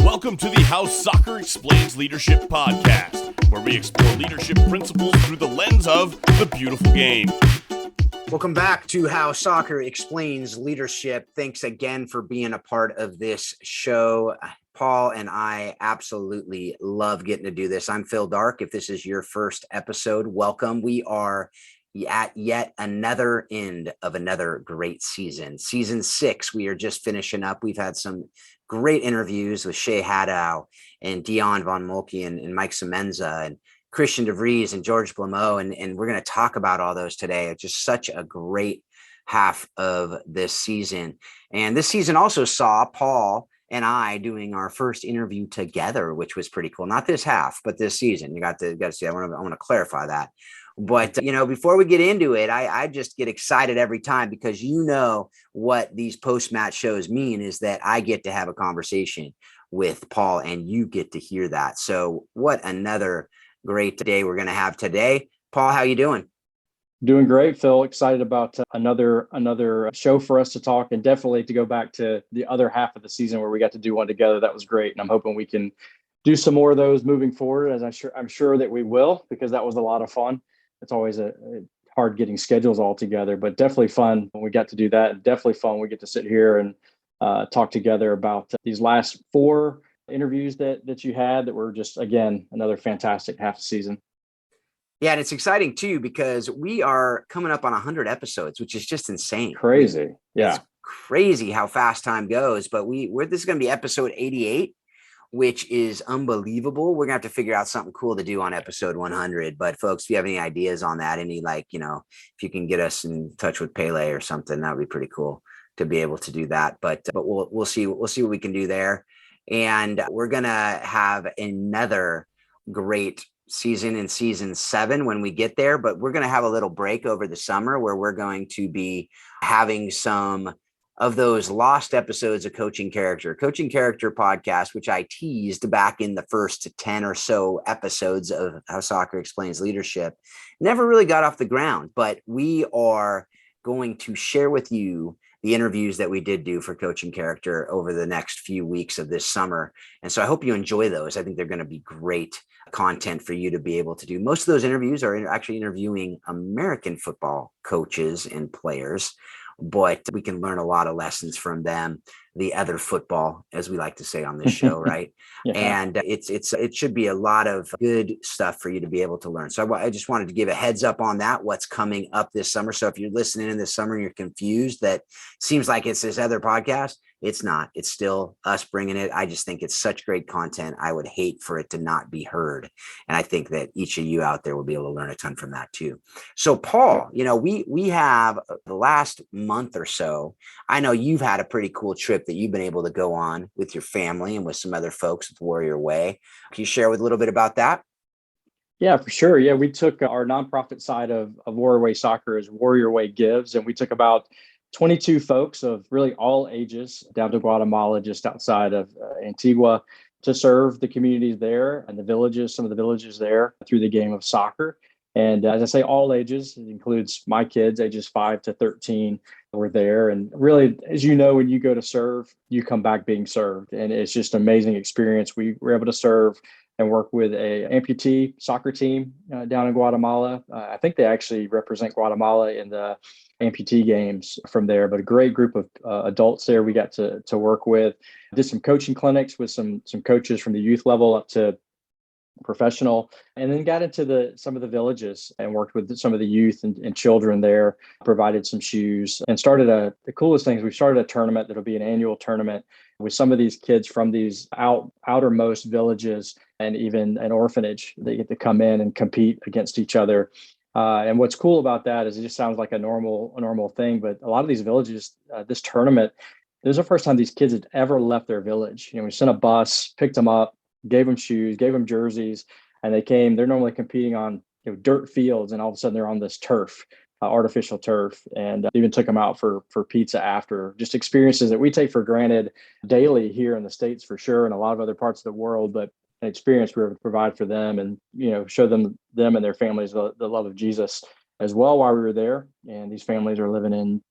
Welcome to the How Soccer Explains Leadership podcast, where we explore leadership principles through the lens of the beautiful game. Welcome back to How Soccer Explains Leadership. Thanks again for being a part of this show. Paul and I absolutely love getting to do this. I'm Phil Dark. If this is your first episode, welcome. We are at yet another end of another great season. Season 6, we are just finishing up. We've had some great interviews with Shay Haddow and Dion von Moltke and Mike Semenza and Christian Devries and George Blamoh. And we're going to talk about all those today. It's just such a great half of this season. And this season also saw Paul and I doing our first interview together, which was pretty cool. Not this half, but this season. You got to see. I want to clarify that. But, before we get into it, I just get excited every time because what these post-match shows mean is that I get to have a conversation with Paul and you get to hear that. So what another great day we're going to have today. Paul, how you doing? Doing great, Phil. Excited about another show for us to talk and definitely to go back to the other half of the season where we got to do one together. That was great. And I'm hoping we can do some more of those moving forward, as I'm sure that we will, because that was a lot of fun. It's always a hard getting schedules all together, but definitely fun when we got to do that. And definitely fun we get to sit here and talk together about these last 4 interviews that you had that were just, again, another fantastic half the season. Yeah, and it's exciting too because we are coming up on 100 episodes, which is just insane. Crazy. Yeah. It's crazy how fast time goes, but this is going to be episode 88. Which is unbelievable. We're going to have to figure out something cool to do on episode 100. But folks, if you have any ideas on that, if you can get us in touch with Pele or something, that would be pretty cool to be able to do that. But we'll see what we can do there. And we're going to have another great season in season 7 when we get there. But we're going to have a little break over the summer where we're going to be having some of those lost episodes of Coaching Character podcast, which I teased back in the first 10 or so episodes of How Soccer Explains Leadership, never really got off the ground, but we are going to share with you the interviews that we did do for Coaching Character over the next few weeks of this summer. And so I hope you enjoy those. I think they're going to be great content for you to be able to do. Most of those interviews are actually interviewing American football coaches and players, but we can learn a lot of lessons from them, the other football, as we like to say on this show, right? Yeah. And it should be a lot of good stuff for you to be able to learn. So I just wanted to give a heads up on that, what's coming up this summer. So if you're listening in this summer and you're confused, that seems like it's this other podcast, it's not. It's still us bringing it. I just think it's such great content. I would hate for it to not be heard. And I think that each of you out there will be able to learn a ton from that too. So Paul, we have the last month or so, I know you've had a pretty cool trip that you've been able to go on with your family and with some other folks with Warrior Way. Can you share a little bit about that? Yeah, for sure. Yeah, we took our nonprofit side of Warrior Way Soccer as Warrior Way Gives, and we took about 22 folks of really all ages down to Guatemala, just outside of Antigua, to serve the communities there and some of the villages there through the game of soccer. And as I say, all ages, it includes my kids, ages 5 to 13, were there. And really, as you know, when you go to serve, you come back being served. And it's just an amazing experience. We were able to serve and work with a amputee soccer team down in Guatemala. I think they actually represent Guatemala in the amputee games from there, but a great group of adults there we got to work with. Did some coaching clinics with some coaches from the youth level up to professional, and then got into some of the villages and worked with some of the youth and children there, provided some shoes, and started the coolest things. We started a tournament that'll be an annual tournament with some of these kids from these outermost villages and even an orphanage. They get to come in and compete against each other. And what's cool about that is it just sounds like a normal thing, but a lot of these villages, this tournament, this is the first time these kids had ever left their village. We sent a bus, picked them up, gave them shoes, gave them jerseys, and they're normally competing on dirt fields, and all of a sudden they're on this turf, artificial turf, and even took them out for pizza after. Just experiences that we take for granted daily here in the States for sure, and a lot of other parts of the world, but an experience we were able to provide for them and, show them and their families the love of Jesus as well while we were there. And these families are living in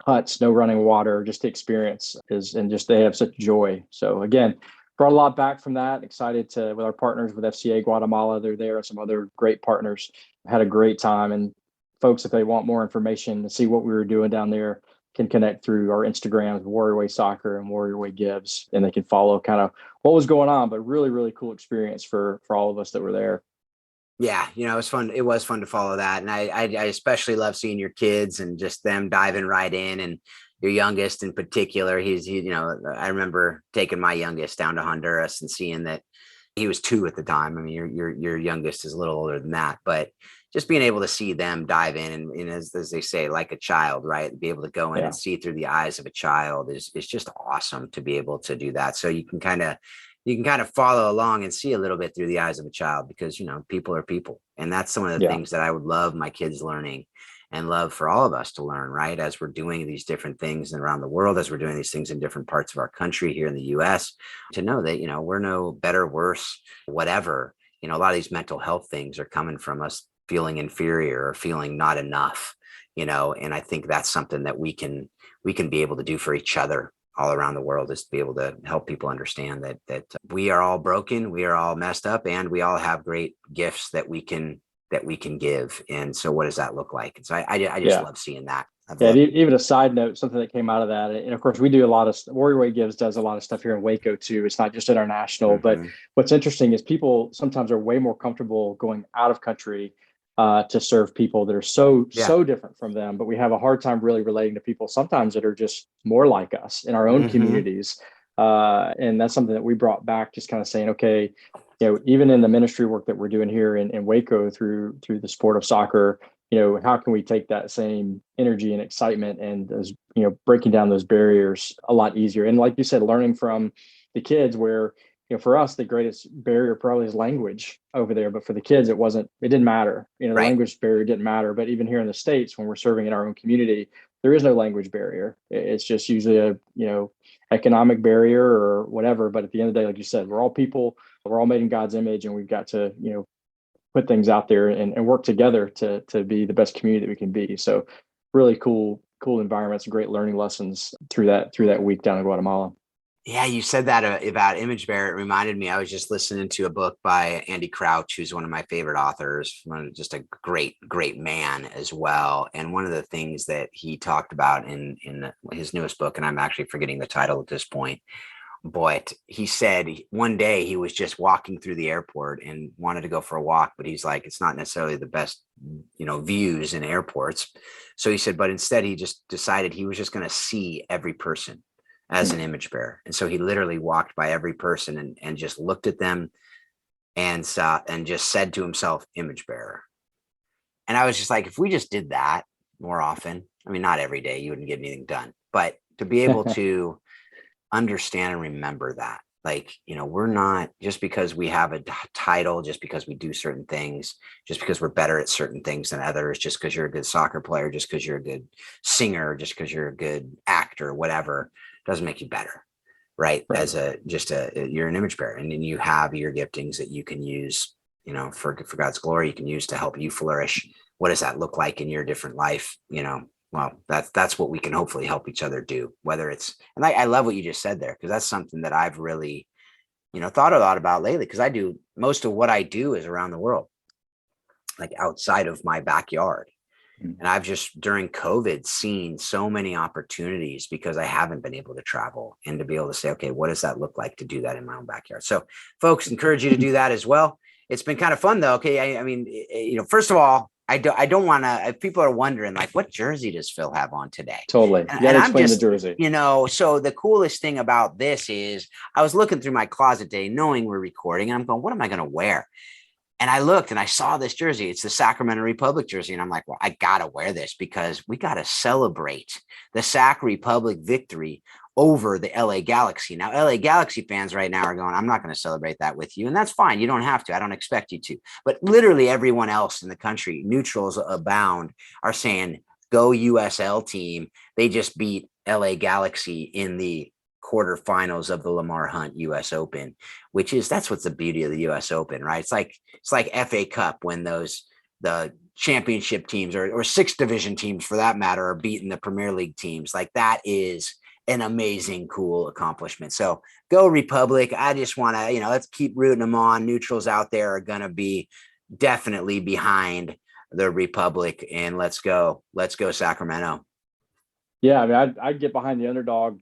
huts, no running water, just the experience and just they have such joy. So again, brought a lot back from that. Excited to, with our partners with FCA Guatemala, they're there, some other great partners. Had a great time. And folks, if they want more information to see what we were doing down there, can connect through our Instagrams, Warrior Way Soccer and Warrior Way Gives, and they can follow kind of what was going on. But really, really cool experience for all of us that were there. Yeah, it was fun. It was fun to follow that. And I especially love seeing your kids and just them diving right in, and your youngest in particular. I remember taking my youngest down to Honduras and seeing that he was 2 at the time. I mean, your youngest is a little older than that, but just being able to see them dive in and as they say, like a child, right? Be able to go in and see through the eyes of a child is just awesome to be able to do that. So you can kind of follow along and see a little bit through the eyes of a child, because, people are people. And that's some of the things that I would love my kids learning, and love for all of us to learn, right? As we're doing these different things around the world, as we're doing these things in different parts of our country here in the US, to know that, we're no better, worse, whatever. A lot of these mental health things are coming from us feeling inferior or feeling not enough, and I think that's something that we can be able to do for each other all around the world, is to be able to help people understand that we are all broken, we are all messed up, and we all have great gifts that we can give. And so what does that look like? And so I just love seeing that. Even a side note, something that came out of that, and of course we do a lot of, Warrior Way Gives does a lot of stuff here in Waco too. It's not just international, but what's interesting is people sometimes are way more comfortable going out of country to serve people that are so different from them. But we have a hard time really relating to people sometimes that are just more like us in our own communities. And that's something that we brought back, just kind of saying, okay, even in the ministry work that we're doing here in Waco through the sport of soccer, how can we take that same energy and excitement and those, breaking down those barriers a lot easier. And like you said, learning from the kids, where, for us, the greatest barrier probably is language over there, but for the kids, it didn't matter. The language barrier didn't matter. But even here in the States, when we're serving in our own community, there is no language barrier. It's just usually a, economic barrier or whatever. But at the end of the day, like you said, we're all people, we're all made in God's image, and we've got to, put things out there and work together to be the best community that we can be. So really cool environments and great learning lessons through that week down in Guatemala. Yeah, you said that about image bearer. It reminded me, I was just listening to a book by Andy Crouch, who's one of my favorite authors, just a great man as well. And one of the things that he talked about in his newest book, and I'm actually forgetting the title at this point, but he said one day he was just walking through the airport and wanted to go for a walk, but he's like, it's not necessarily the best, views in airports. So he said, but instead he just decided he was just going to see every person as an image bearer. And so he literally walked by every person and just looked at them and just said to himself, image bearer. And I was just like, if we just did that more often, I mean, not every day, you wouldn't get anything done, but to be able to understand and remember that, like, we're not, just because we have a title, just because we do certain things, just because we're better at certain things than others, just because you're a good soccer player, just because you're a good singer, just because you're a good actor, whatever, doesn't make you better, right? As you're an image bearer, and then you have your giftings that you can use, for God's glory. You can use to help you flourish. What does that look like in your different life? Well, that's what we can hopefully help each other do, whether it's, and I love what you just said there, because that's something that I've really, thought a lot about lately, because I do, most of what I do is around the world, like outside of my backyard. And I've just, during COVID, seen so many opportunities because I haven't been able to travel, and to be able to say, okay, what does that look like to do that in my own backyard? So folks, encourage you to do that as well. It's been kind of fun though. Okay. I mean, first of all, I don't want to, if people are wondering, like, what jersey does Phil have on today? Totally. And I'm just, the jersey. So the coolest thing about this is I was looking through my closet today, knowing we're recording, and I'm going, what am I going to wear? And I looked and I saw this jersey. It's the Sacramento Republic jersey. And I'm like, well, I got to wear this because we got to celebrate the Sac Republic victory over the LA Galaxy. Now, LA Galaxy fans right now are going, I'm not going to celebrate that with you. And that's fine. You don't have to. I don't expect you to. But literally everyone else in the country, neutrals abound, are saying, go USL team. They just beat LA Galaxy in the quarterfinals of the Lamar Hunt U.S. Open, that's what's the beauty of the U.S. Open, right? It's like FA Cup when the championship teams or sixth division teams for that matter are beating the Premier League teams. Like, that is an amazing, cool accomplishment. So go Republic. I just want to, let's keep rooting them on. Neutrals out there are going to be definitely behind the Republic, and let's go Sacramento. Yeah, I mean, I'd get behind the underdog,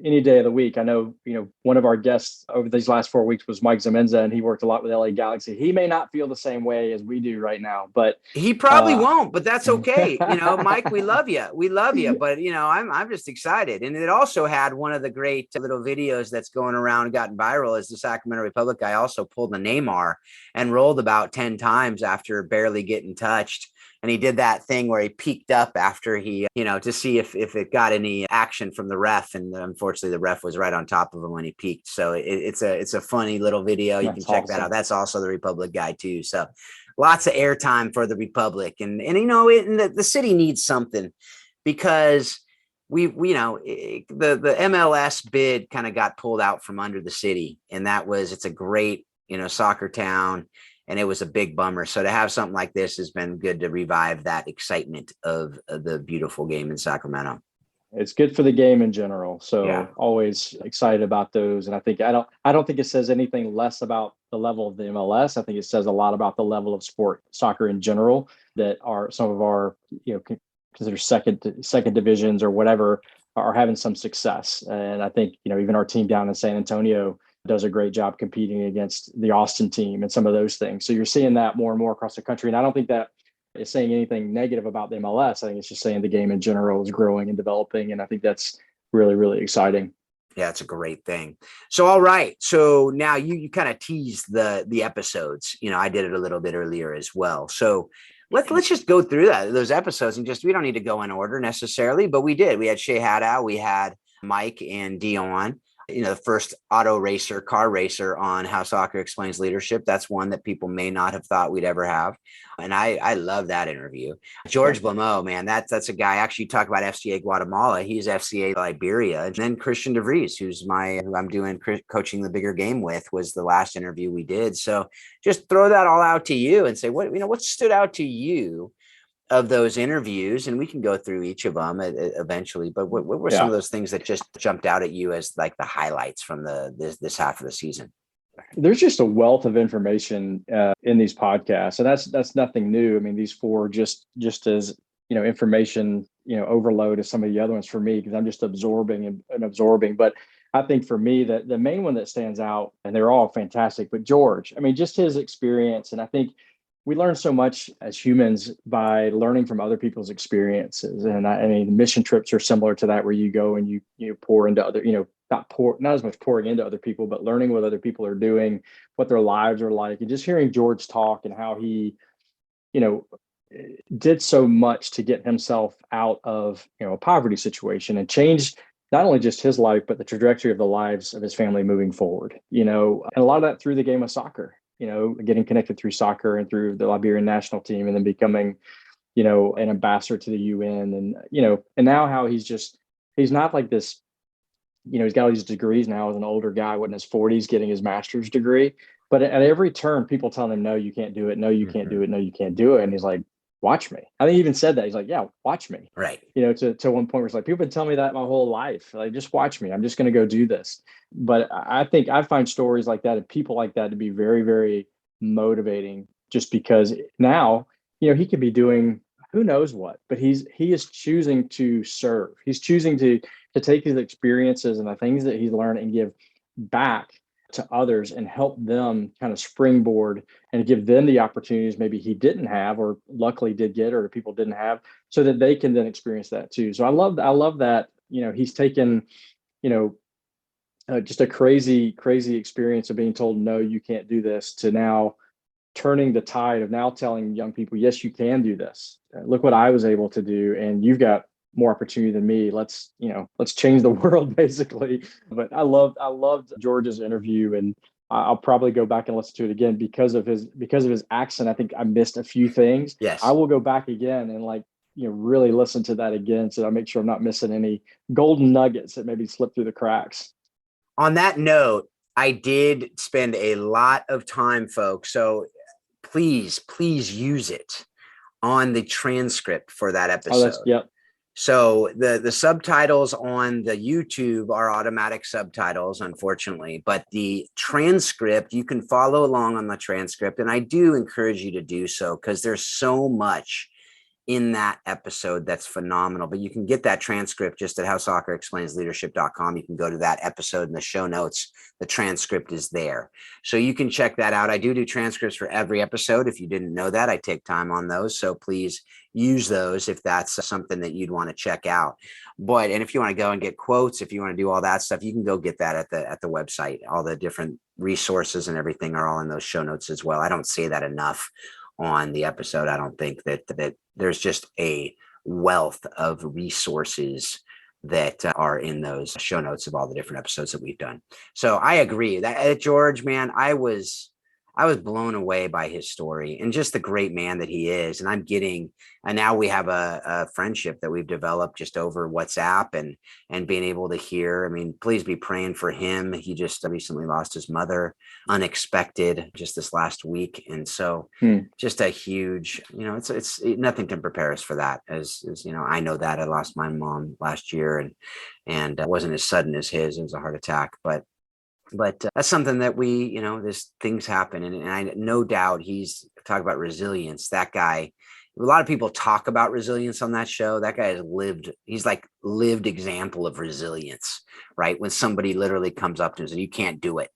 any day of the week. I know, one of our guests over these last 4 weeks was Mike Semenza, and he worked a lot with LA Galaxy. He may not feel the same way as we do right now, but he probably won't, but that's okay. Mike, we love you. But I'm just excited. And it also had one of the great little videos that's going around, gotten viral, is the Sacramento Republic guy also pulled the Neymar and rolled about 10 times after barely getting touched. And he did that thing where he peeked up after he, to see if it got any action from the ref. And unfortunately, the ref was right on top of him when he peeked. So it's a funny little video. You can check that out. That's also the Republic guy too. So lots of airtime for the Republic. And the city needs something, because the MLS bid kind of got pulled out from under the city. And it's a great, soccer town. And it was a big bummer. So to have something like this has been good to revive that excitement of the beautiful game in Sacramento. It's good for the game in general. So yeah. Always excited about those. And I don't think it says anything less about the level of the MLS. I think it says a lot about the level of soccer in general, that are some of our, consider second divisions or whatever, are having some success. And I think, even our team down in San Antonio does a great job competing against the Austin team and some of those things. So you're seeing that more and more across the country. And I don't think that is saying anything negative about the MLS. I think it's just saying the game in general is growing and developing. And I think that's really, really exciting. Yeah, it's a great thing. So, all right. So now you kind of teased the episodes. I did it a little bit earlier as well. So let's just go through those episodes, and we don't need to go in order necessarily, but we did. We had Shay Haddow, we had Mike and Dion. The first car racer on How Soccer Explains Leadership. That's one that people may not have thought we'd ever have. And I love that interview. George Blamoh, man, that's a guy. Actually, talk about FCA Guatemala. He's FCA Liberia. And then Christian Devries, who I'm doing coaching the bigger game with, was the last interview we did. So just throw that all out to you and say, what stood out to you of those interviews, and we can go through each of them eventually. But what were some of those things that just jumped out at you as like the highlights from this half of the season? There's just a wealth of information in these podcasts, and that's nothing new. I mean, these four just as information overload as some of the other ones for me, because I'm just absorbing and absorbing. But I think for me, that the main one that stands out, and they're all fantastic, but George, I mean, just his experience, and I think we learn so much as humans by learning from other people's experiences. And I mean, mission trips are similar to that, where you go and you pour into other, not as much pouring into other people, but learning what other people are doing, what their lives are like, and just hearing George talk and how he, did so much to get himself out of, a poverty situation and change not only just his life, but the trajectory of the lives of his family moving forward, and a lot of that through the game of soccer. Getting connected through soccer and through the Liberian national team, and then becoming, an ambassador to the UN, and, and now how he's not like this, he's got all these degrees now as an older guy, in his 40s, getting his master's degree. But at every turn, people telling him, no, you can't do it. No, you can't do it. No, you can't do it. And he's like, watch me. I think he even said that. He's like, yeah, watch me. Right. To one point where it's like, people have been telling me that my whole life. Like, just watch me. I'm just going to go do this. But I think I find stories like that and people like that to be very, very motivating, just because now, he could be doing who knows what, but he is choosing to serve. He's choosing to take his experiences and the things that he's learned and give back to others and help them kind of springboard and give them the opportunities maybe he didn't have, or luckily did get, or people didn't have, so that they can then experience that too. So I love that, he's taken, just a crazy experience of being told, no, you can't do this, to now turning the tide of now telling young people, yes, you can do this. Look what I was able to do. And you've got more opportunity than me. Let's change the world, basically. But I loved George's interview, and I'll probably go back and listen to it again because of his accent. I think I missed a few things. Yes. I will go back again and really listen to that again, so I make sure I'm not missing any golden nuggets that maybe slip through the cracks. On that note, I did spend a lot of time, folks. So please use it on the transcript for that episode. Yep. So the subtitles on the YouTube are automatic subtitles, unfortunately, but the transcript, you can follow along on the transcript. And I do encourage you to do so because there's so much in that episode that's phenomenal. But you can get that transcript just at howsoccerexplainsleadership.com. You can go to that episode in the show notes. The transcript is there. So you can check that out. I do transcripts for every episode. If you didn't know that, I take time on those. So please use those if that's something that you'd want to check out. And if you want to go and get quotes, if you want to do all that stuff, you can go get that at the website. All the different resources and everything are all in those show notes as well. I don't say that enough on the episode. I don't think that there's just a wealth of resources that are in those show notes of all the different episodes that we've done. So I agree that George, man, I was blown away by his story and just the great man that he is. And now we have a friendship that we've developed just over WhatsApp and being able to hear. I mean, please be praying for him. He just recently lost his mother, unexpected, just this last week. And so just a huge, it's nothing can prepare us for that. As I know that I lost my mom last year and it wasn't as sudden as his. It was a heart attack, but that's something that there's things happen. And I no doubt he's talk about resilience. That guy, a lot of people talk about resilience on that show. That guy he's like lived example of resilience, right? When somebody literally comes up to him and says, you can't do it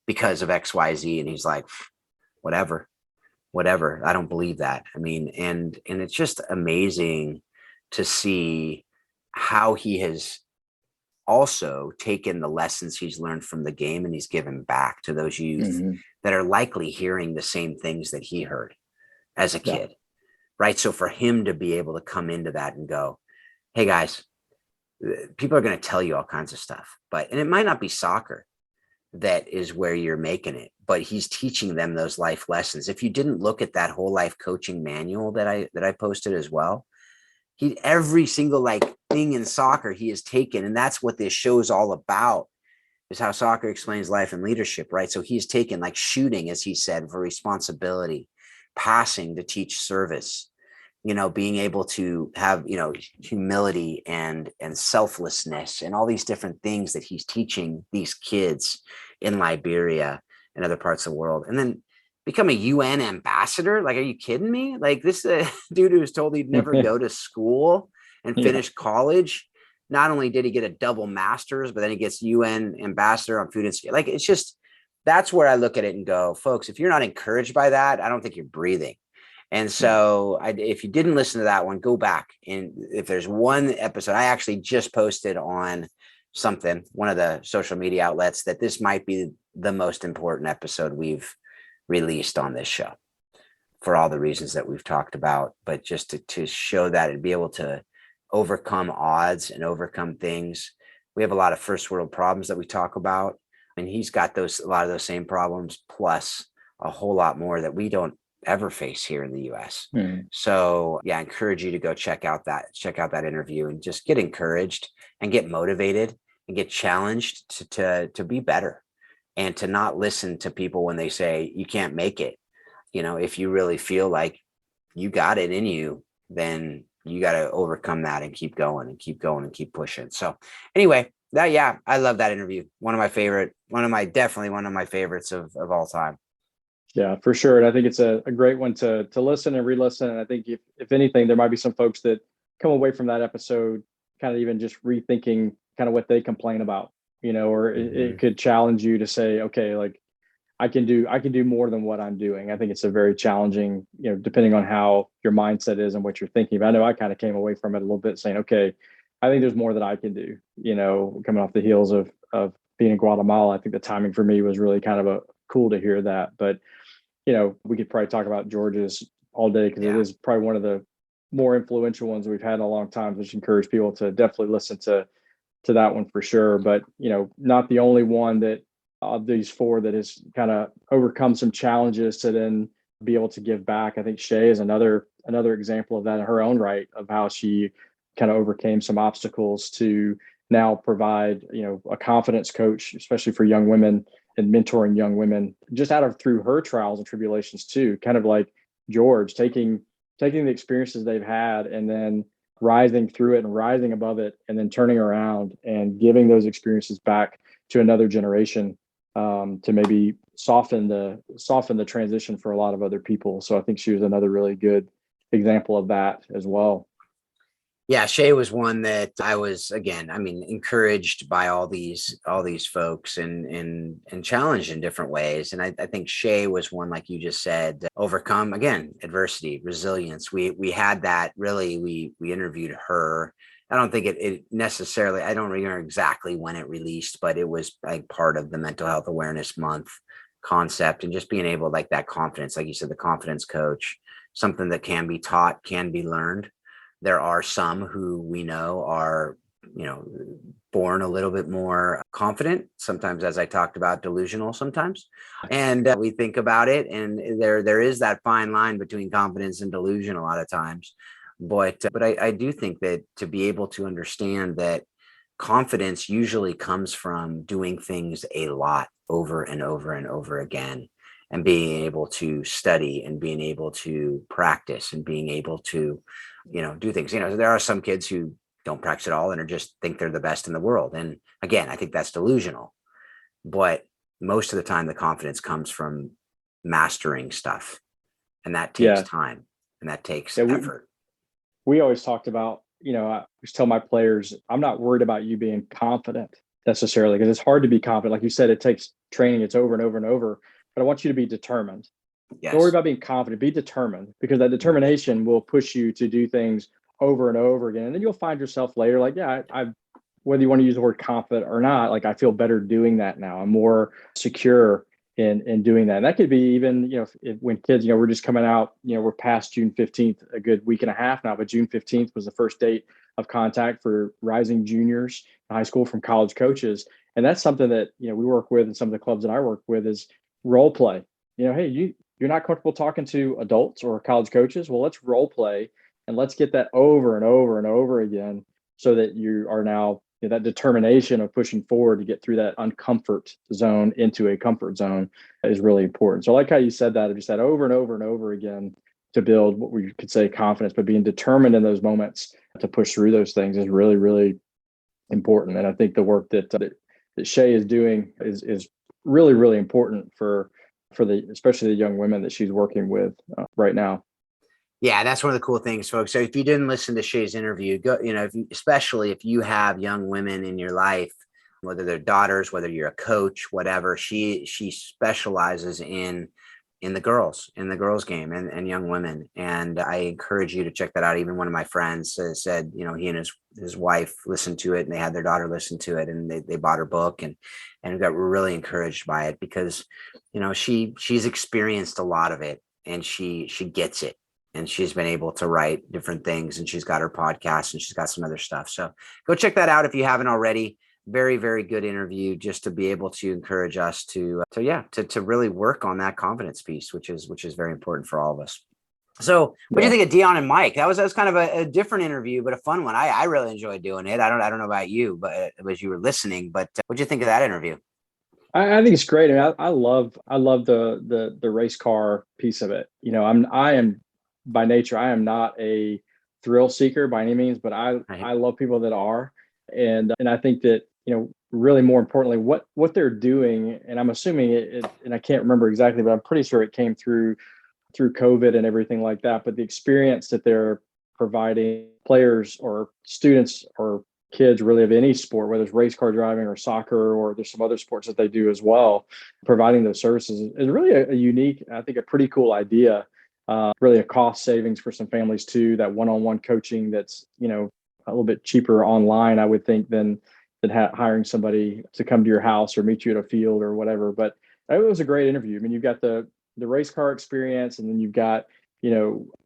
because of X, Y, Z. And he's like, whatever. I don't believe that. I mean, and it's just amazing to see how he has also taken the lessons he's learned from the game and he's given back to those youth that are likely hearing the same things that he heard as a kid, right? So for him to be able to come into that and go, hey guys, people are going to tell you all kinds of stuff, and it might not be soccer that is where you're making it, but he's teaching them those life lessons. If you didn't look at that whole life coaching manual that I posted as well, every single thing in soccer he has taken, and that's what this show is all about, is how soccer explains life and leadership, right? So he's taken shooting, as he said, for responsibility, passing to teach service, being able to have, humility and selflessness and all these different things that he's teaching these kids in Liberia and other parts of the world. And then become a UN ambassador. Are you kidding me? This dude who was told he'd never go to school and finish college. Not only did he get a double master's, but then he gets UN ambassador on food insecurity. It's just, that's where I look at it and go, folks, if you're not encouraged by that, I don't think you're breathing. And so if you didn't listen to that one, go back. And if there's one episode, I actually just posted on one of the social media outlets, that this might be the most important episode we've released on this show for all the reasons that we've talked about, but just to show that and be able to overcome odds and overcome things. We have a lot of first world problems that we talk about, and he's got a lot of those same problems, plus a whole lot more that we don't ever face here in the U.S. So I encourage you to go check out that interview and just get encouraged and get motivated and get challenged to be better. And to not listen to people when they say you can't make it. If you really feel like you got it in you, then you got to overcome that and keep going and keep pushing. So anyway, I love that interview. Definitely one of my favorites of all time. Yeah, for sure. And I think it's a great one to listen and re-listen. And I think if anything, there might be some folks that come away from that episode kind of even just rethinking kind of what they complain about. Or it could challenge you to say, okay, I can do more than what I'm doing. I think it's a very challenging, depending on how your mindset is and what you're thinking. But I know I kind of came away from it a little bit saying, okay, I think there's more that I can do, coming off the heels of being in Guatemala. I think the timing for me was really kind of cool to hear that. But, we could probably talk about George's all day because it is probably one of the more influential ones we've had in a long time, which encourage people to definitely listen to that one for sure. But, not the only one that of these four that has kind of overcome some challenges to then be able to give back. I think Shay is another example of that in her own right, of how she kind of overcame some obstacles to now provide, a confidence coach, especially for young women and mentoring young women just through her trials and tribulations too, kind of like George, taking the experiences they've had and then rising through it and rising above it, and then turning around and giving those experiences back to another generation, to maybe soften the transition for a lot of other people. So I think she was another really good example of that as well. Yeah, Shay was one that I was, again, I mean, encouraged by all these folks and challenged in different ways. And I think Shay was one, like you just said, overcome, again, adversity, resilience. We had that really, we interviewed her. I don't think it necessarily, I don't remember exactly when it released, but it was like part of the Mental Health Awareness Month concept, and just being able, like that confidence, like you said, the confidence coach, something that can be taught, can be learned. There are some who we know are, born a little bit more confident, sometimes, as I talked about, delusional sometimes. And we think about it, and there is that fine line between confidence and delusion a lot of times. But I do think that to be able to understand that confidence usually comes from doing things a lot over and over and over again, and being able to study and being able to practice and being able to, do things. There are some kids who don't practice at all and are just think they're the best in the world. And again, I think that's delusional. But most of the time, the confidence comes from mastering stuff, and that takes time and that takes effort. We always talked about, I always tell my players, I'm not worried about you being confident necessarily, because it's hard to be confident. Like you said, it takes training. It's over and over and over. But I want you to be determined. Yes. Don't worry about being confident. Be determined, because that determination will push you to do things over and over again. And then you'll find yourself later, like, yeah, I whether you want to use the word confident or not, like, I feel better doing that now. I'm more secure in doing that. And that could be even, when kids, we're just coming out, we're past June 15th, a good week and a half now, but June 15th was the first date of contact for rising juniors in high school from college coaches. And that's something that, we work with, and some of the clubs that I work with, is role play. Hey, you're not comfortable talking to adults or college coaches. Well, let's role play, and let's get that over and over and over again, so that you are now, that determination of pushing forward to get through that uncomfort zone into a comfort zone is really important. So I like how you said that, just that over and over and over again, to build what we could say confidence, but being determined in those moments to push through those things is really, really important. And I think the work that Shay is doing is really, really important for especially the young women that she's working with right now. Yeah, that's one of the cool things, folks. So if you didn't listen to Shay's interview, go, especially if you have young women in your life, whether they're daughters, whether you're a coach, whatever, she specializes in the girls game and young women. And I encourage you to check that out. Even one of my friends said, he and his wife listened to it, and they had their daughter listen to it, and they bought her book and got really encouraged by it, because, she's experienced a lot of it, and she gets it. And she's been able to write different things, and she's got her podcast, and she's got some other stuff. So go check that out if you haven't already. Very, very good interview, just to be able to encourage us to really work on that confidence piece, which is very important for all of us. So what do you think of Dion and Mike? That was kind of a different interview, but a fun one. I really enjoyed doing it. I don't know about you, but as you were listening, but what do you think of that interview? I think it's great. I love the race car piece of it. I am by nature, I am not a thrill seeker by any means, but I love people that are. And I think that, really more importantly, what they're doing, and I'm assuming it, and I can't remember exactly, but I'm pretty sure it came through COVID and everything like that. But the experience that they're providing players or students or kids really of any sport, whether it's race car driving or soccer, or there's some other sports that they do as well, providing those services is really a unique, I think a pretty cool idea. Really a cost savings for some families too, that one-on-one coaching that's, a little bit cheaper online, I would think, than hiring somebody to come to your house or meet you at a field or whatever. But it was a great interview. I mean, you've got the race car experience, and then you've got,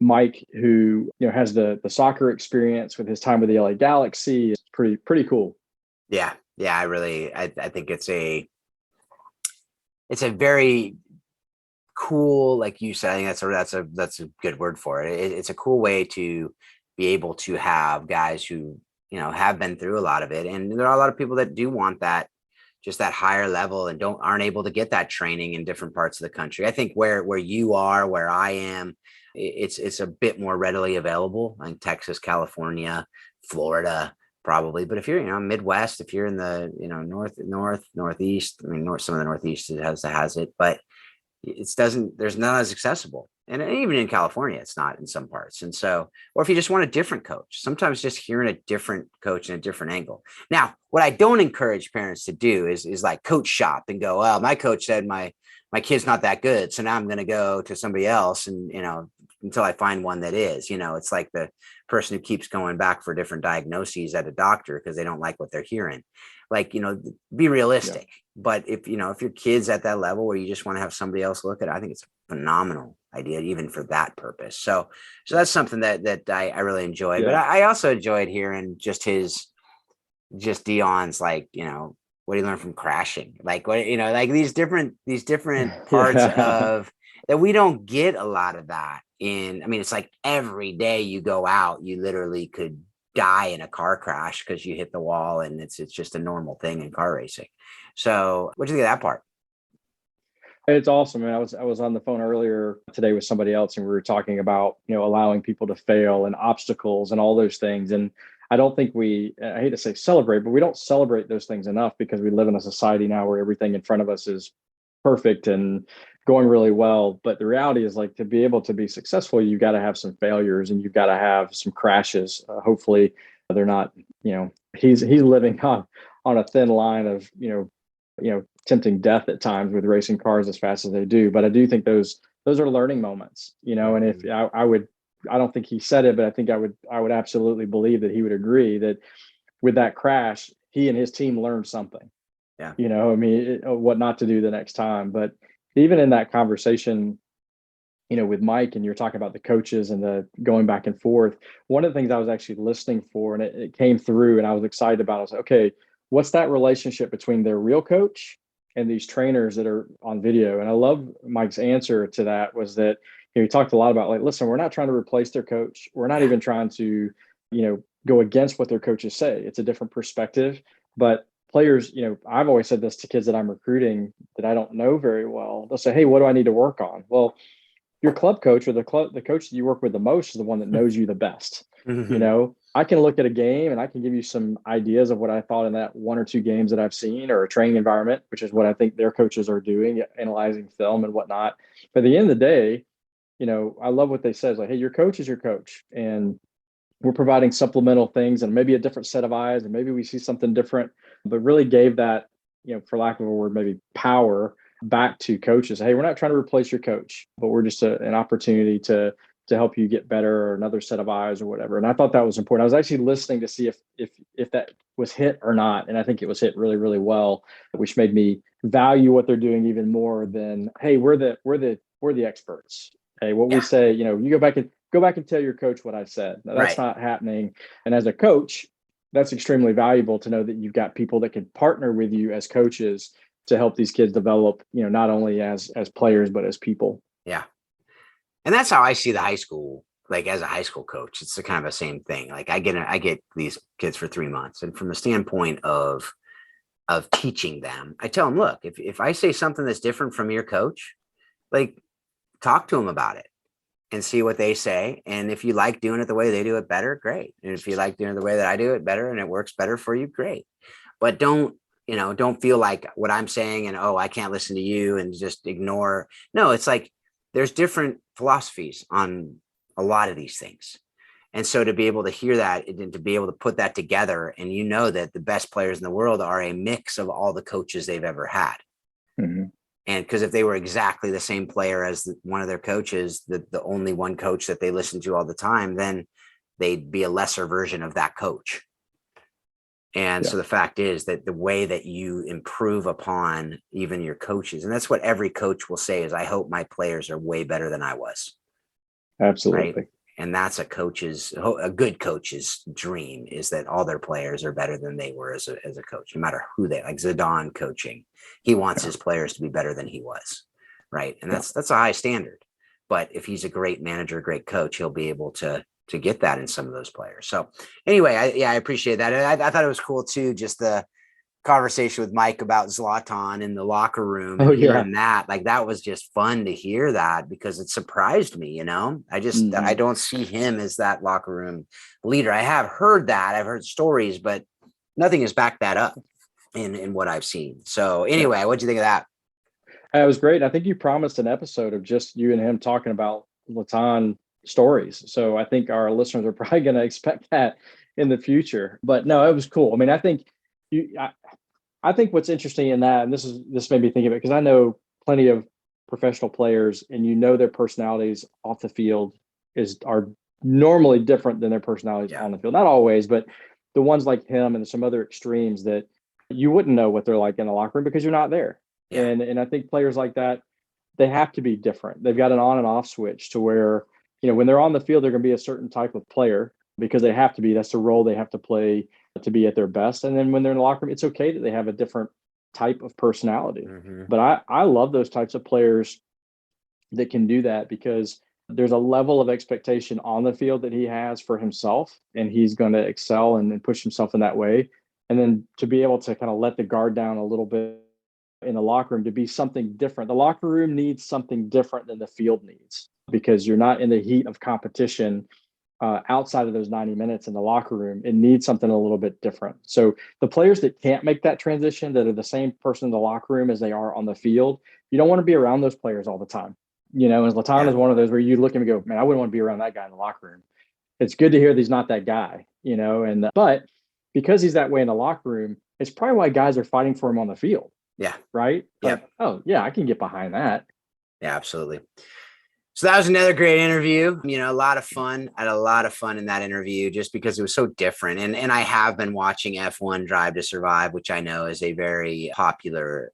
Mike, who, has the soccer experience with his time with the LA Galaxy. It's pretty cool. Yeah. I think it's a very cool, like you said, I think that's a good word for it. It's a cool way to be able to have guys who, have been through a lot of it. And there are a lot of people that do want that just that higher level and aren't able to get that training in different parts of the country. I think where you are, where I am, it's a bit more readily available, like Texas, California, Florida, probably. But if you're, Midwest, if you're in the, Northeast, I mean, some of the Northeast has it, but there's not as accessible. And even in California, it's not in some parts. And so, or if you just want a different coach, sometimes just hearing a different coach in a different angle. Now, what I don't encourage parents to do is like coach shop and go, well, my coach said my kid's not that good, so now I'm going to go to somebody else. And, until I find one that is, it's like the person who keeps going back for different diagnoses at a doctor because they don't like what they're hearing. Like, be realistic. Yeah. But if your kid's at that level where you just want to have somebody else look at it, I think it's a phenomenal idea, even for that purpose. So that's something that I really enjoyed. Yeah. But I also enjoyed hearing just Dion's, like, what do you learn from crashing? Like, what, like these different parts of that. We don't get a lot of that it's like every day you go out, you literally could die in a car crash because you hit the wall, and it's just a normal thing in car racing. So what do you think of that part? It's awesome. I was on the phone earlier today with somebody else, and we were talking about, allowing people to fail and obstacles and all those things. And I don't think I hate to say celebrate, but we don't celebrate those things enough because we live in a society now where everything in front of us is perfect and going really well. But the reality is, like, to be able to be successful, you got to have some failures and you've got to have some crashes. Hopefully they're not, he's living on a thin line of, tempting death at times with racing cars as fast as they do. But I do think those are learning moments, and if I don't think he said it, but I think I would absolutely believe that he would agree that with that crash, he and his team learned something. Yeah. What not to do the next time. But even in that conversation, with Mike, and you're talking about the coaches and the going back and forth, one of the things I was actually listening for, and it came through and I was excited about it. I was like, okay, what's that relationship between their real coach and these trainers that are on video? And I love Mike's answer to that was that, he talked a lot about, like, listen, we're not trying to replace their coach. We're not even trying to, go against what their coaches say. It's a different perspective. But players, I've always said this to kids that I'm recruiting that I don't know very well. They'll say, hey, what do I need to work on? Well, your club coach, or the coach that you work with the most, is the one that knows you the best. Mm-hmm. I can look at a game and I can give you some ideas of what I thought in that one or two games that I've seen, or a training environment, which is what I think their coaches are doing, analyzing film and whatnot. But at the end of the day, I love what they said. Like, hey, your coach is your coach, and we're providing supplemental things and maybe a different set of eyes, and maybe we see something different, but really gave that, for lack of a word, maybe power back to coaches. Hey, we're not trying to replace your coach, but we're just an opportunity to help you get better, or another set of eyes or whatever. And I thought that was important. I was actually listening to see if that was hit or not. And I think it was hit really, really well, which made me value what they're doing even more than, hey, we're the experts. Hey, what we say, you go back and tell your coach what I said. Now, that's not happening. And as a coach, that's extremely valuable to know that you've got people that can partner with you as coaches to help these kids develop, not only as players, but as people. Yeah. And that's how I see the high school, like as a high school coach. It's the kind of the same thing. Like I get these kids for 3 months. And from the standpoint of teaching them, I tell them, look, if I say something that's different from your coach, like, talk to them about it and see what they say. And if you like doing it the way they do it better, great. And if you like doing it the way that I do it better and it works better for you, great. But don't feel like what I'm saying and, I can't listen to you, and just ignore. No, it's like there's different philosophies on a lot of these things. And so to be able to hear that and to be able to put that together, and that the best players in the world are a mix of all the coaches they've ever had. Mm-hmm. And because if they were exactly the same player as one of their coaches, the only one coach that they listen to all the time, then they'd be a lesser version of that coach. And so the fact is that the way that you improve upon even your coaches, and that's what every coach will say, is I hope my players are way better than I was. Absolutely. Right? And that's a good coach's dream, is that all their players are better than they were as a coach, no matter who like Zidane coaching. He wants his players to be better than he was. Right. And that's a high standard. But if he's a great manager, great coach, he'll be able to get that in some of those players. So anyway, I appreciate that. And I thought it was cool too, just the conversation with Mike about Zlatan in the locker room Oh and yeah. hearing that, like that was just fun to hear that because it surprised me, I don't see him as that locker room leader. I have heard that. I've heard stories, but nothing has backed that up in what I've seen. So anyway, what'd you think of that? It was great. I think you promised an episode of just you and him talking about Latan stories. So I think our listeners are probably going to expect that in the future. But no, it was cool. I mean, I think I think what's interesting in that, and this made me think of it because I know plenty of professional players, and their personalities off the field are normally different than their personalities on the field. Not always, but the ones like him and some other extremes that you wouldn't know what they're like in the locker room because you're not there. Yeah. And I think players like that, they have to be different. They've got an on and off switch to where, when they're on the field, they're going to be a certain type of player because they have to be. That's the role they have to play to be at their best. And then when they're in the locker room, it's okay that they have a different type of personality. Mm-hmm. But I love those types of players that can do that because there's a level of expectation on the field that he has for himself, and he's going to excel and push himself in that way. And then to be able to kind of let the guard down a little bit in the locker room to be something different. The locker room needs something different than the field needs because you're not in the heat of competition outside of those 90 minutes in the locker room. It needs something a little bit different. So the players that can't make that transition, that are the same person in the locker room as they are on the field, you don't want to be around those players all the time. And Latan is one of those where you look at him and go, man, I wouldn't want to be around that guy in the locker room. It's good to hear that he's not that guy, but because he's that way in the locker room, it's probably why guys are fighting for him on the field. Yeah. Right? Like, oh, yeah, I can get behind that. Yeah, absolutely. So that was another great interview. A lot of fun. I had a lot of fun in that interview just because it was so different. And I have been watching F1 Drive to Survive, which I know is a very popular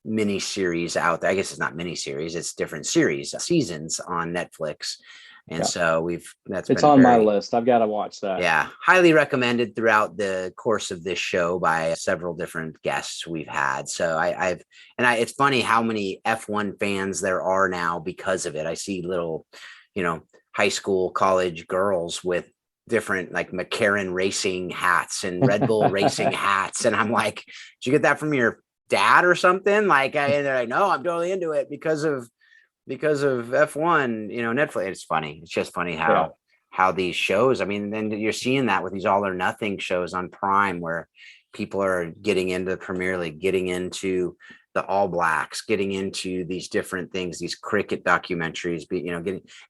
mini series out there. I guess it's not mini series, it's different seasons on Netflix. And so it's on my list. I've got to watch that. Yeah. Highly recommended throughout the course of this show by several different guests we've had. So it's funny how many F1 fans there are now because of it. I see little, high school, college girls with different like McLaren racing hats and Red Bull racing hats. And I'm like, did you get that from your dad or something? Like, and they're like, no, I'm totally into it because of F1, Netflix. It's funny. It's just funny how these shows, I mean, then you're seeing that with these all or nothing shows on Prime where people are getting into the Premier League, getting into the All Blacks, getting into these different things, these cricket documentaries,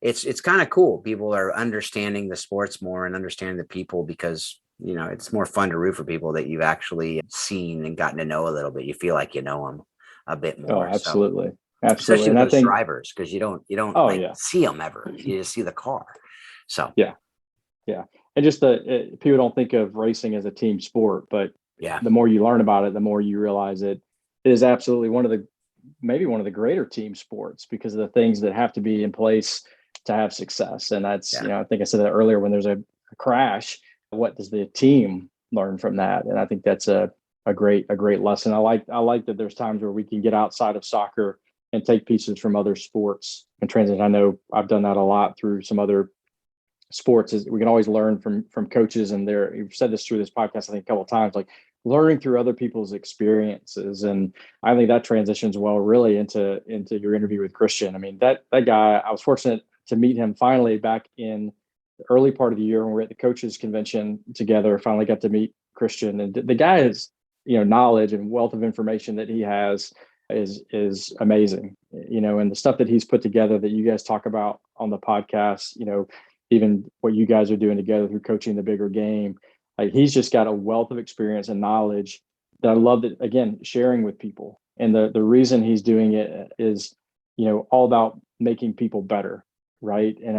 it's kind of cool. People are understanding the sports more and understanding the people because, it's more fun to root for people that you've actually seen and gotten to know a little bit. You feel like you know them a bit more. Oh, absolutely. So. Absolutely. Especially with those drivers, because you don't see them ever. You just see the car. So yeah. And just people don't think of racing as a team sport, but the more you learn about it, the more you realize it is absolutely maybe one of the greater team sports because of the things that have to be in place to have success. And that's I think I said that earlier. When there's a crash, what does the team learn from that? And I think that's a great lesson. I like that there's times where we can get outside of soccer and take pieces from other sports and transit. I know I've done that a lot through some other sports. Is we can always learn from coaches, and you've said this through this podcast, I think a couple of times, like learning through other people's experiences. And I think that transitions well really into your interview with Christian. I mean, that guy, I was fortunate to meet him finally back in the early part of the year when we were at the coaches convention together. Finally got to meet Christian, and the guy is, knowledge and wealth of information that he has is amazing, and the stuff that he's put together that you guys talk about on the podcast, even what you guys are doing together through coaching the bigger game. Like he's just got a wealth of experience and knowledge that I love that, again, sharing with people. And the reason he's doing it is, all about making people better. Right. And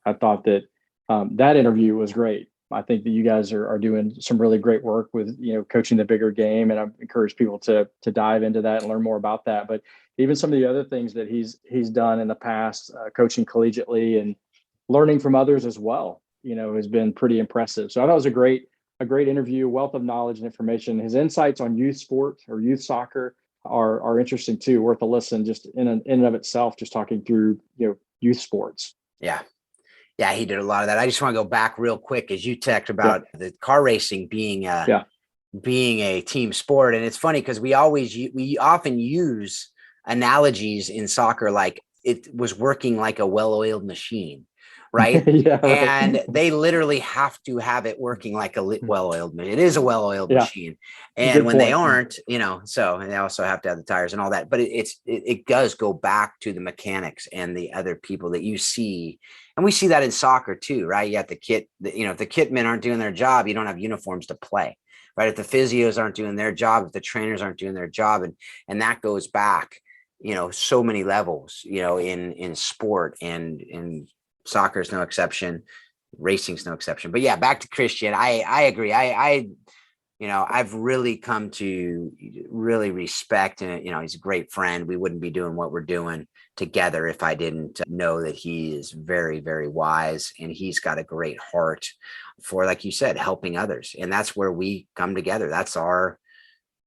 I thought that that interview was great. I think that you guys are doing some really great work with, coaching the bigger game. And I encourage people to dive into that and learn more about that. But even some of the other things that he's done in the past, coaching collegiately and learning from others as well, has been pretty impressive. So I thought it was a great interview, wealth of knowledge and information. His insights on youth sport or youth soccer are interesting too, worth a listen just in and of itself, just talking through, youth sports. Yeah, he did a lot of that. I just want to go back real quick as you talked about the car racing being being a team sport. And it's funny because we often use analogies in soccer, like it was working like a well-oiled machine, right? Yeah, And right. they literally have to have it working like a well-oiled machine. It is a well-oiled Yeah, machine. And good when they point. aren't, so, and they also have to have the tires and all that, but it does go back to the mechanics and the other people that you see. And we see that in soccer too, right? You got the kit, if the kit men aren't doing their job, you don't have uniforms to play, right? If the physios aren't doing their job, if the trainers aren't doing their job, and that goes back, so many levels, in sport, and in soccer is no exception. Racing's no exception. But yeah, back to Christian. I agree. I've really come to really respect, and he's a great friend. We wouldn't be doing what we're doing together if I didn't know that he is very, very wise, and he's got a great heart for, like you said, helping others. And that's where we come together. That's our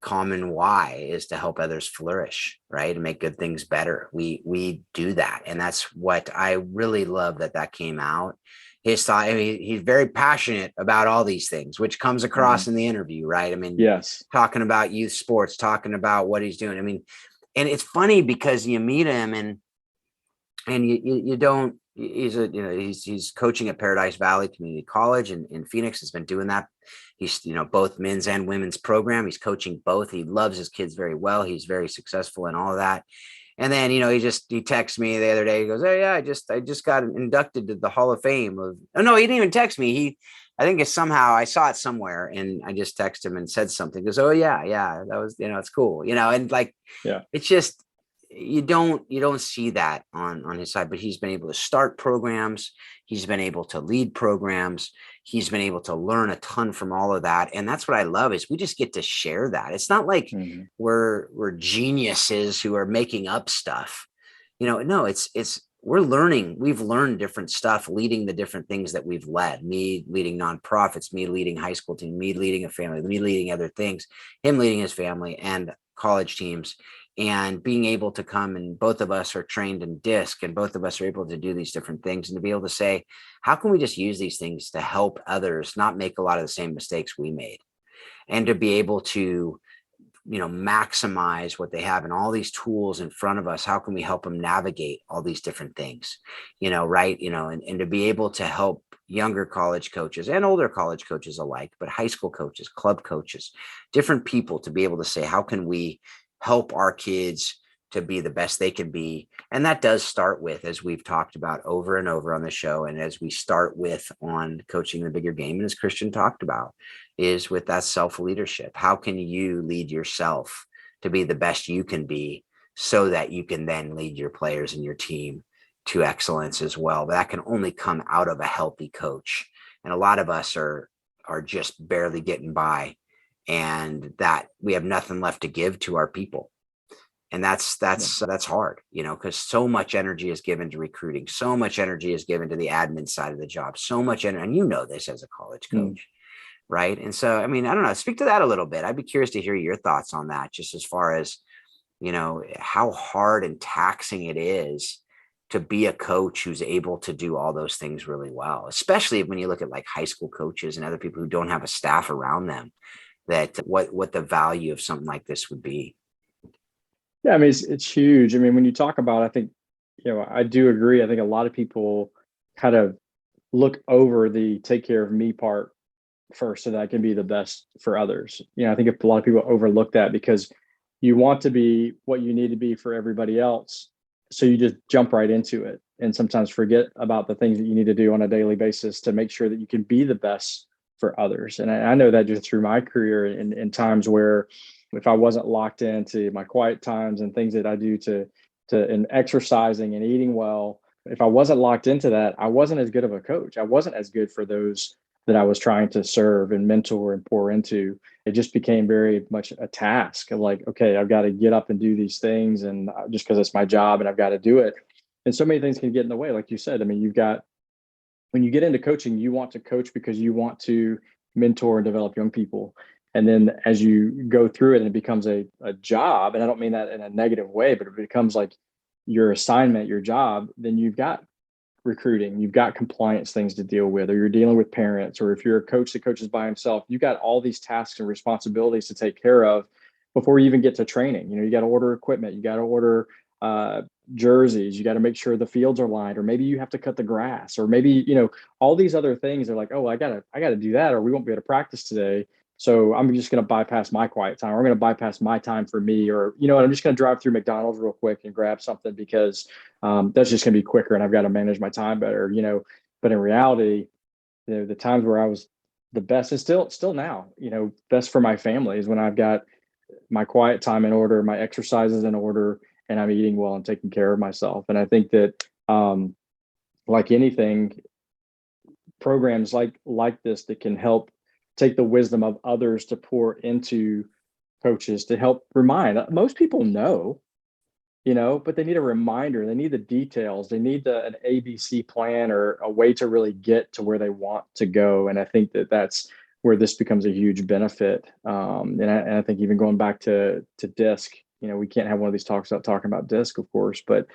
common why, is to help others flourish, right, and make good things better. We do that, and that's what I really love that came out. His thought, he's very passionate about all these things, which comes across in the interview, right? Yes. Talking about youth sports, talking about what he's doing. And it's funny because you meet him, and you don't. He's coaching at Paradise Valley Community College in Phoenix. Has been doing that. He's both men's and women's program. He's coaching both. He loves his kids very well. He's very successful in all of that. And then, he texted me the other day. He goes, "Oh yeah, I just got inducted to the Hall of Fame of." Oh no, he didn't even text me. I think it's somehow I saw it somewhere, and I just texted him and said something. He goes, "Oh yeah, that was, it's cool." And like, Yeah. it's just, you don't see that on his side, but he's been able to start programs. He's been able to lead programs. He's been able to learn a ton from all of that. And that's what I love, is we just get to share that. It's not like we're geniuses who are making up stuff. No, it's we're learning. We've learned different stuff, leading the different things that we've led. Me leading nonprofits, me leading high school team, me leading a family, me leading other things, him leading his family and college teams. And being able to come, and both of us are trained in DISC, and both of us are able to do these different things, and to be able to say, how can we just use these things to help others not make a lot of the same mistakes we made, and to be able to, maximize what they have, and all these tools in front of us. How can we help them navigate all these different things, right? And to be able to help younger college coaches and older college coaches alike, but high school coaches, club coaches, different people, to be able to say, how can we help our kids to be the best they can be? And that does start with, as we've talked about over and over on the show, and as we start with on Coaching the Bigger Game, and as Christian talked about, is with that self-leadership. How can you lead yourself to be the best you can be, so that you can then lead your players and your team to excellence as well? But that can only come out of a healthy coach. And a lot of us are just barely getting by, and that we have nothing left to give to our people. And that's hard, because so much energy is given to recruiting, so much energy is given to the admin side of the job, so much energy, and this as a college coach, right? And so, I don't know, speak to that a little bit. I'd be curious to hear your thoughts on that, just as far as, how hard and taxing it is to be a coach who's able to do all those things really well, especially when you look at like high school coaches and other people who don't have a staff around them, that what the value of something like this would be. Yeah, it's huge. When you talk about, I think, I do agree. I think a lot of people kind of look over the take care of me part first, so that I can be the best for others. I think a lot of people overlook that, because you want to be what you need to be for everybody else. So you just jump right into it, and sometimes forget about the things that you need to do on a daily basis to make sure that you can be the best for others. And I know that just through my career, in times where, if I wasn't locked into my quiet times and things that I do in exercising and eating well, if I wasn't locked into that, I wasn't as good of a coach. I wasn't as good for those that I was trying to serve and mentor and pour into. It just became very much a task of like, okay, I've got to get up and do these things, and just because it's my job and I've got to do it. And so many things can get in the way. Like you said, when you get into coaching, you want to coach because you want to mentor and develop young people. And then as you go through it, and it becomes a job, and I don't mean that in a negative way, but it becomes like your assignment, your job, then you've got recruiting, you've got compliance things to deal with, or you're dealing with parents, or if you're a coach that coaches by himself, you've got all these tasks and responsibilities to take care of before you even get to training. You got to order equipment, you got to order jerseys, you got to make sure the fields are lined, or maybe you have to cut the grass, or maybe, all these other things are like, oh, I gotta do that, or we won't be able to practice today. So I'm just going to bypass my quiet time. I'm going to bypass my time for me, or, I'm just going to drive through McDonald's real quick and grab something because that's just going to be quicker and I've got to manage my time better, but in reality, the times where I was the best, and still now, best for my family is when I've got my quiet time in order, my exercises in order, and I'm eating well and taking care of myself. And I think that like anything, programs like this that can help take the wisdom of others to pour into coaches to help remind. Most people know, but they need a reminder. They need the details. They need an ABC plan or a way to really get to where they want to go. And I think that's where this becomes a huge benefit. And I think even going back to DISC, we can't have one of these talks without talking about DISC, of course, but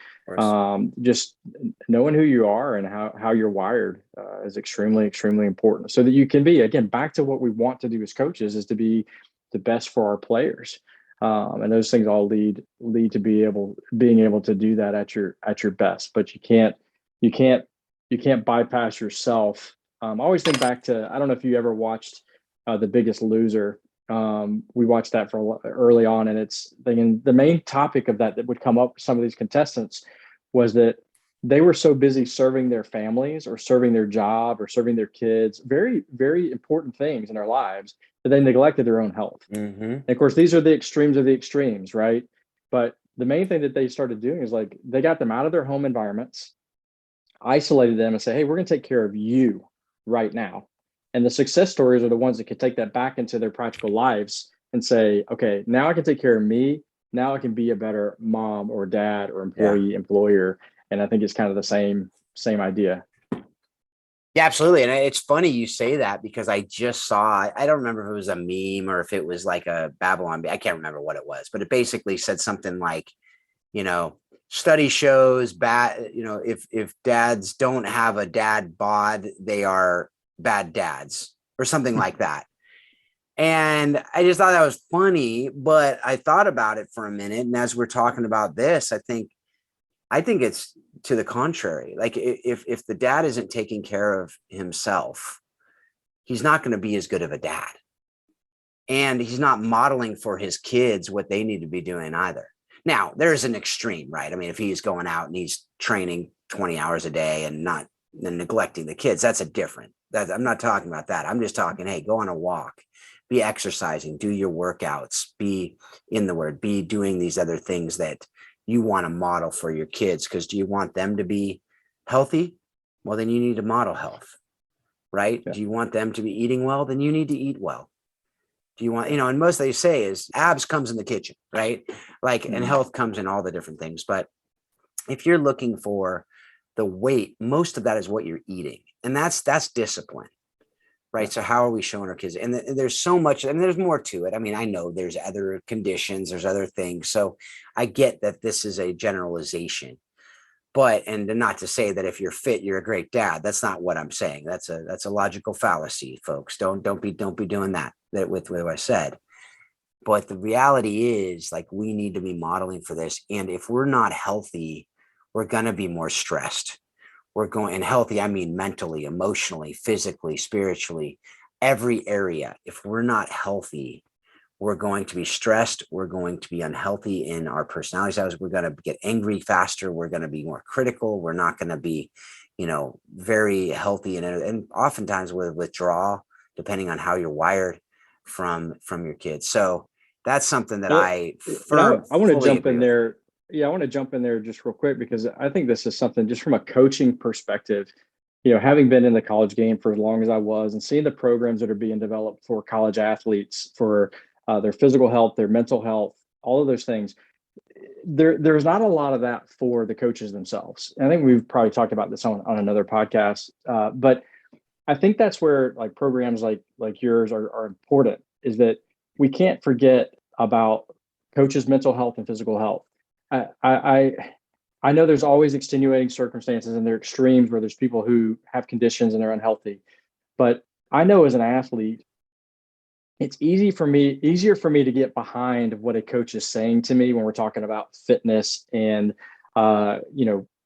just knowing who you are and how you're wired is extremely, extremely important, so that you can be, again, back to what we want to do as coaches, is to be the best for our players. And those things all lead to being able to do that at your best. But you can't bypass yourself. I always think back to, I don't know if you ever watched The Biggest Loser. We watched that for early on, and the main topic of that would come up for some of these contestants was that they were so busy serving their families or serving their job or serving their kids, very, very important things in their lives, that they neglected their own health. Mm-hmm. And of course, these are the extremes of the extremes, right? But the main thing that they started doing is like, they got them out of their home environments, isolated them, and say, hey, we're going to take care of you right now. And the success stories are the ones that can take that back into their practical lives and say, okay, now I can take care of me. Now I can be a better mom or dad or employee, employer. And I think it's kind of the same idea. Yeah, absolutely. And it's funny you say that, because I just saw, I don't remember if it was a meme or if it was like a Babylon, I can't remember what it was, but it basically said something like, study shows if dads don't have a dad bod, they are bad dads, or something like that. And I just thought that was funny, but I thought about it for a minute. And as we're talking about this, I think it's to the contrary. Like if the dad isn't taking care of himself, he's not going to be as good of a dad. And he's not modeling for his kids what they need to be doing either. Now, there's an extreme, right? I mean, if he's going out and he's training 20 hours a day and not neglecting the kids, that's I'm not talking about that. I'm just talking, hey, go on a walk, be exercising, do your workouts, be in the Word, be doing these other things that you want to model for your kids. Because do you want them to be healthy? Well, then you need to model health, right? Yeah. Do you want them to be eating well? Then you need to eat well. Do you want, and most they say is abs comes in the kitchen, right? Like, and health comes in all the different things. But if you're looking for the weight, most of that is what you're eating. And that's discipline, right? So how are we showing our kids? And there's so much, and there's more to it. I mean, I know there's other conditions, there's other things. So I get that this is a generalization, and not to say that if you're fit, you're a great dad. That's not what I'm saying. That's a logical fallacy, folks. Don't be doing that with what I said. But the reality is, like, we need to be modeling for this. And if we're not healthy, we're going to be more stressed. And healthy, I mean mentally, emotionally, physically, spiritually, every area. If we're not healthy, we're going to be stressed. We're going to be unhealthy in our personalities. We're going to get angry faster. We're going to be more critical. We're not going to be, very healthy. And oftentimes with withdrawal, depending on how you're wired from your kids. So that's something that I want to jump in there. Yeah, I want to jump in there just real quick, because I think this is something just from a coaching perspective, having been in the college game for as long as I was and seeing the programs that are being developed for college athletes, for their physical health, their mental health, all of those things. There's not a lot of that for the coaches themselves. And I think we've probably talked about this on another podcast, but I think that's where like programs like yours are important, is that we can't forget about coaches' mental health and physical health. I I know there's always extenuating circumstances and there are extremes where there's people who have conditions and they're unhealthy. But I know as an athlete, it's easier for me to get behind what a coach is saying to me when we're talking about fitness and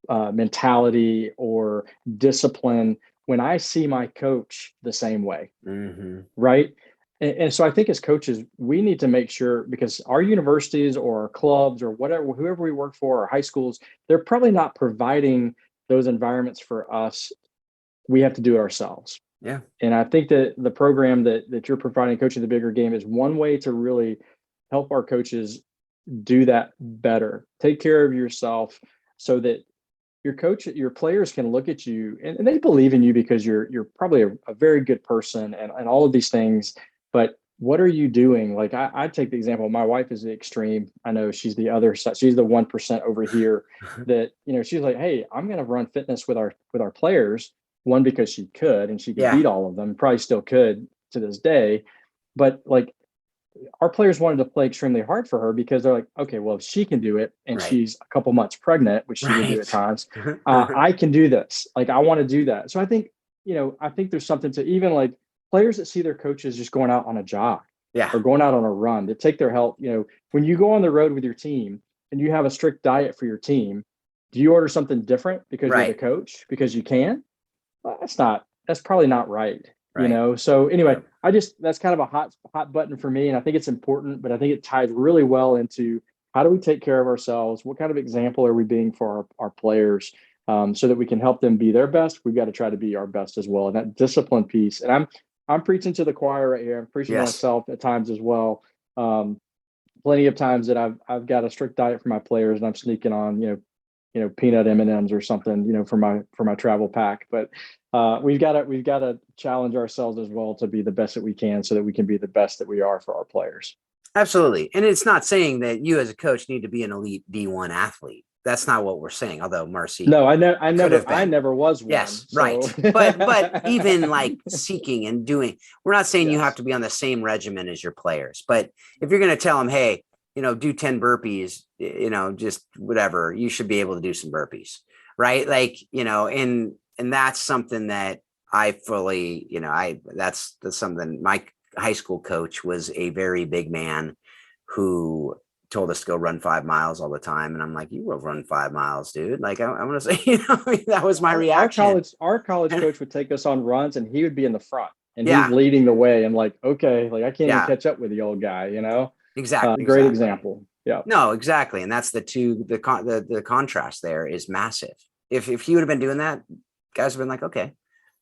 mentality or discipline when I see my coach the same way. Mm-hmm. Right. And so I think as coaches, we need to make sure, because our universities or our clubs or whatever, whoever we work for, or high schools, they're probably not providing those environments for us. We have to do it ourselves. Yeah. And I think that the program that you're providing, Coaching the Bigger Game, is one way to really help our coaches do that better. Take care of yourself so that your players can look at you and they believe in you because you're probably a very good person and all of these things. But what are you doing? Like I take the example, my wife is the extreme. I know she's the other side. She's the 1% over here that, she's like, hey, I'm going to run fitness with our players. One, because she could, and she could beat all of them, probably still could to this day. But like our players wanted to play extremely hard for her because they're like, okay, well, if she can do it and she's a couple months pregnant, which she can do at times, I can do this. Like, I want to do that. So I think there's something to even like players that see their coaches just going out on a jog or going out on a run to take their health. When you go on the road with your team and you have a strict diet for your team, do you order something different because you're the coach, because you can? Well, that's probably not right. So anyway, that's kind of a hot button for me. And I think it's important, but I think it ties really well into how do we take care of ourselves? What kind of example are we being for our players so that we can help them be their best? We've got to try to be our best as well. And that discipline piece, and I'm preaching to the choir right here. I'm preaching to myself at times as well. Plenty of times that I've got a strict diet for my players and I'm sneaking on, peanut M&Ms or something, for my travel pack. But we've got to challenge ourselves as well to be the best that we can so that we can be the best that we are for our players. Absolutely. And it's not saying that you as a coach need to be an elite D1 athlete. That's not what we're saying. Although Marcy, no, I never was one. Yes, so. right. But even like seeking and doing, we're not saying you have to be on the same regimen as your players. But if you're going to tell them, hey, do 10 burpees, just whatever, you should be able to do some burpees, right? Like, and that's something that I fully, that's something. My high school coach was a very big man who told us to go run 5 miles all the time. And I'm like, you will run 5 miles, dude. Like, I'm going to say, that was my reaction. Our college coach would take us on runs and he would be in the front and he's leading the way. And like, okay, like I can't even catch up with the old guy, Exactly. Great example. Yeah. No, exactly. And that's the contrast there is massive. If he would have been doing that, guys have been like, okay,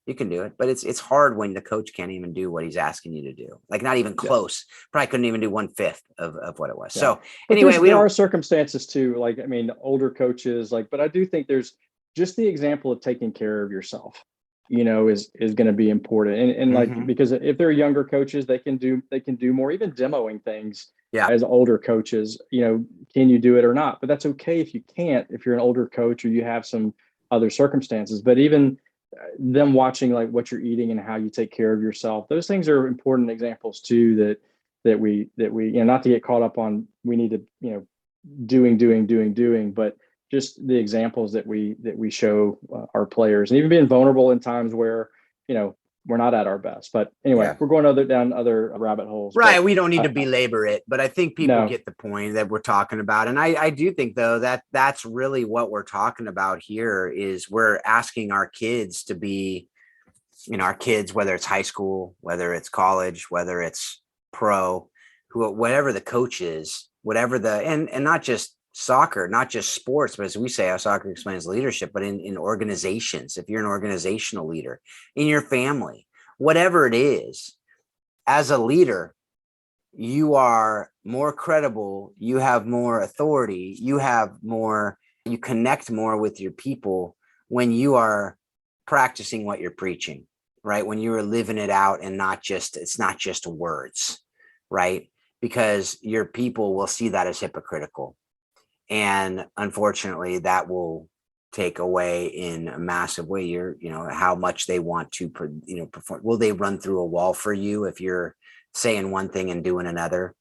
you can do it. But it's hard when the coach can't even do what he's asking you to do. Like not even close. Probably couldn't even do 1/5 of what it was. Yeah. So anyway, there are circumstances too. Like, I mean, older coaches, but I do think there's just the example of taking care of yourself, is going to be important. And like, because if they're younger coaches, they can do more, even demoing things. Yeah. As older coaches, can you do it or not? But that's okay if you can't, if you're an older coach or you have some other circumstances. But even them watching like what you're eating and how you take care of yourself, those things are important examples too, that we not to get caught up on, we need to, doing, but just the examples that we show our players, and even being vulnerable in times where, we're not at our best. But anyway, we're going down other rabbit holes. Right. But, we don't need to belabor it, but I think people get the point that we're talking about. And I do think though, that's really what we're talking about here is we're asking our kids to be, our kids, whether it's high school, whether it's college, whether it's pro, whatever the coach is, whatever and not just soccer, not just sports, but as we say, how soccer explains leadership, but in organizations, if you're an organizational leader, in your family, whatever it is, as a leader, you are more credible, you have more authority, you connect more with your people when you are practicing what you're preaching, right? When you are living it out and it's not just words, right? Because your people will see that as hypocritical. And unfortunately, that will take away in a massive way how much they want to, perform. Will they run through a wall for you if you're saying one thing and doing another?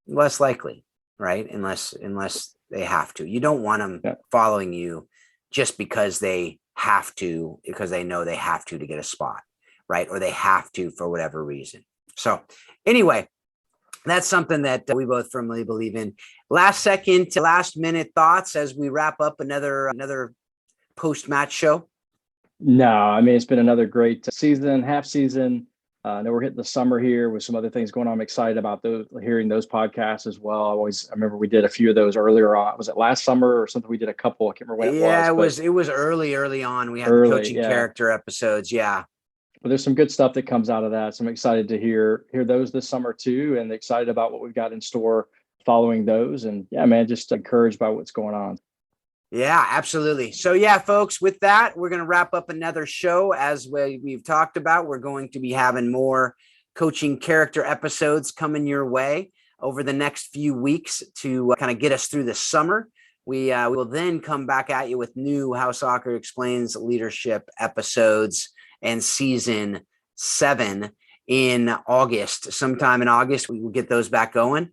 Less likely. right? Unless they have to. You don't want them following you just because they have to, because they know they have to get a spot, right? Or they have to for whatever reason. So anyway, that's something that we both firmly believe in. Last minute thoughts as we wrap up another post-match show. No, I mean, it's been another great season, half season. I know we're hitting the summer here with some other things going on. I'm excited about hearing those podcasts as well. I remember we did a few of those earlier on. Was it last summer or something? We did a couple. I can't remember when it was. Yeah, it was early on. We had the coaching character episodes. Yeah. But there's some good stuff that comes out of that. So I'm excited to hear those this summer too, and excited about what we've got in store following those. And yeah, man, just encouraged by what's going on. Yeah, absolutely. So yeah, folks, with that, we're going to wrap up another show. As we've talked about, we're going to be having more coaching character episodes coming your way over the next few weeks to kind of get us through the summer. We will then come back at you with new How Soccer Explains leadership episodes and season 7 in August. Sometime in August, we will get those back going.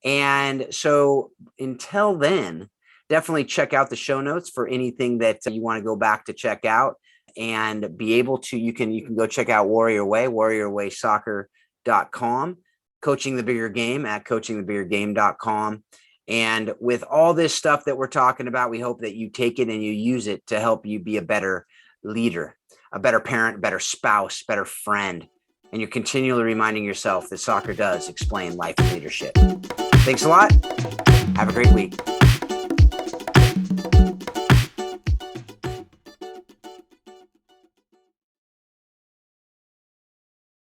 And so until then, definitely check out the show notes for anything that you want to go back to check out and be able to, you can go check out Warrior Way, warriorwaysoccer.com, Coaching the Bigger Game at coachingthebiggergame.com. And with all this stuff that we're talking about, we hope that you take it and you use it to help you be a better leader, a better parent, a better spouse, better friend. And you're continually reminding yourself that soccer does explain life and leadership. Thanks a lot. Have a great week.